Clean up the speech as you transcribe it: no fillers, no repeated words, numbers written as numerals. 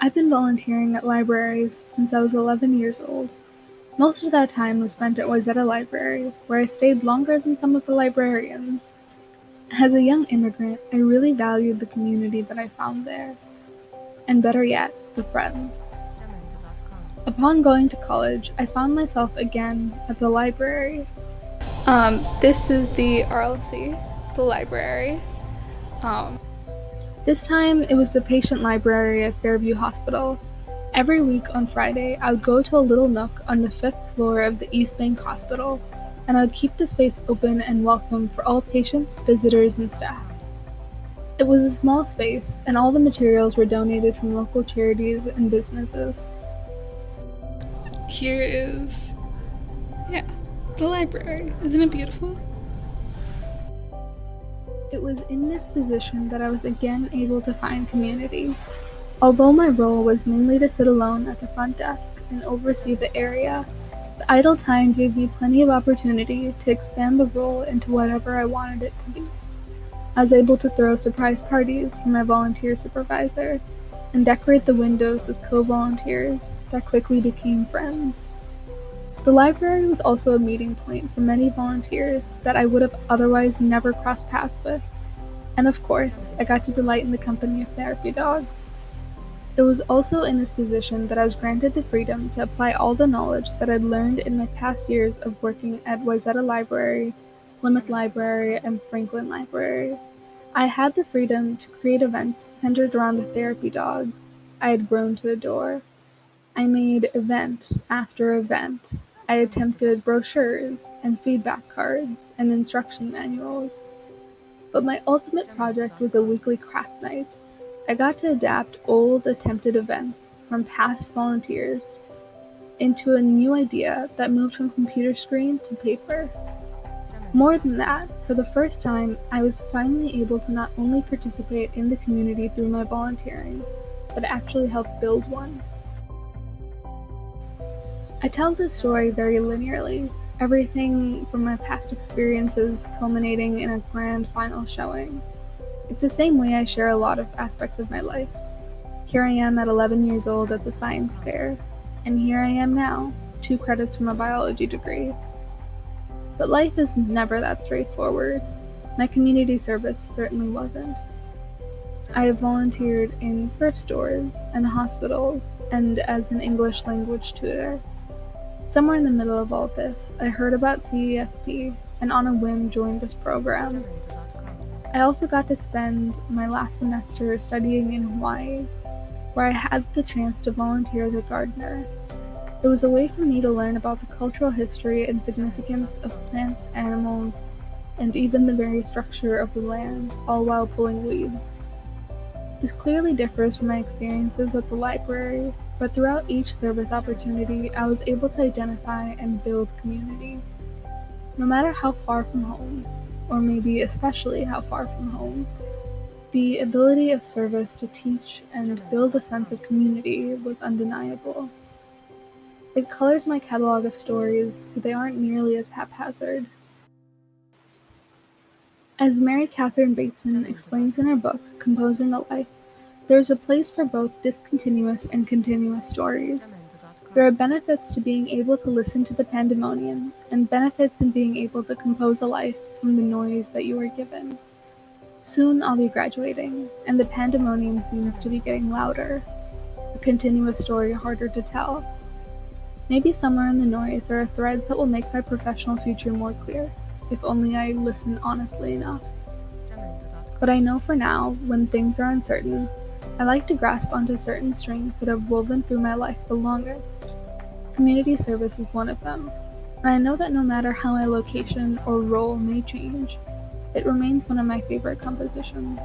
I've been volunteering at libraries since I was 11 years old. Most of that time was spent at Wayzata Library, where I stayed longer than some of the librarians. As a young immigrant, I really valued the community that I found there, and better yet, the friends. Upon going to college, I found myself again at the library. This is the RLC, the library. This time, it was the patient library at Fairview Hospital. Every week on Friday, I would go to a little nook on the 5th floor of the East Bank Hospital, and I would keep the space open and welcome for all patients, visitors, and staff. It was a small space, and all the materials were donated from local charities and businesses. Here is, the library. Isn't it beautiful? It was in this position that I was again able to find community. Although my role was mainly to sit alone at the front desk and oversee the area, the idle time gave me plenty of opportunity to expand the role into whatever I wanted it to be. I was able to throw surprise parties for my volunteer supervisor and decorate the windows with co-volunteers that quickly became friends. The library was also a meeting point for many volunteers that I would have otherwise never crossed paths with, and of course, I got to delight in the company of therapy dogs. It was also in this position that I was granted the freedom to apply all the knowledge that I'd learned in my past years of working at Wayzata Library, Plymouth Library, and Franklin Library. I had the freedom to create events centered around the therapy dogs I had grown to adore. I made event after event. I attempted brochures and feedback cards and instruction manuals. But my ultimate project was a weekly craft night. I got to adapt old attempted events from past volunteers into a new idea that moved from computer screen to paper. More than that, for the first time, I was finally able to not only participate in the community through my volunteering, but actually help build one. I tell this story very linearly, everything from my past experiences culminating in a grand final showing. It's the same way I share a lot of aspects of my life. Here I am at 11 years old at the science fair, and here I am now, 2 credits from a biology degree. But life is never that straightforward. My community service certainly wasn't. I have volunteered in thrift stores and hospitals and as an English language tutor. Somewhere in the middle of all this, I heard about CESP and on a whim joined this program. I also got to spend my last semester studying in Hawaii, where I had the chance to volunteer as a gardener. It was a way for me to learn about the cultural history and significance of plants, animals, and even the very structure of the land, all while pulling weeds. This clearly differs from my experiences at the library, but throughout each service opportunity, I was able to identify and build community. No matter how far from home, or maybe especially how far from home, the ability of service to teach and build a sense of community was undeniable. It colors my catalog of stories so they aren't nearly as haphazard. As Mary Catherine Bateson explains in her book, Composing a Life, there is a place for both discontinuous and continuous stories. There are benefits to being able to listen to the pandemonium, and benefits in being able to compose a life from the noise that you are given. Soon I'll be graduating, and the pandemonium seems to be getting louder, a continuous story harder to tell. Maybe somewhere in the noise there are threads that will make my professional future more clear, if only I listen honestly enough. But I know for now, when things are uncertain, I like to grasp onto certain strings that have woven through my life the longest. Community service is one of them, and I know that no matter how my location or role may change, it remains one of my favorite compositions.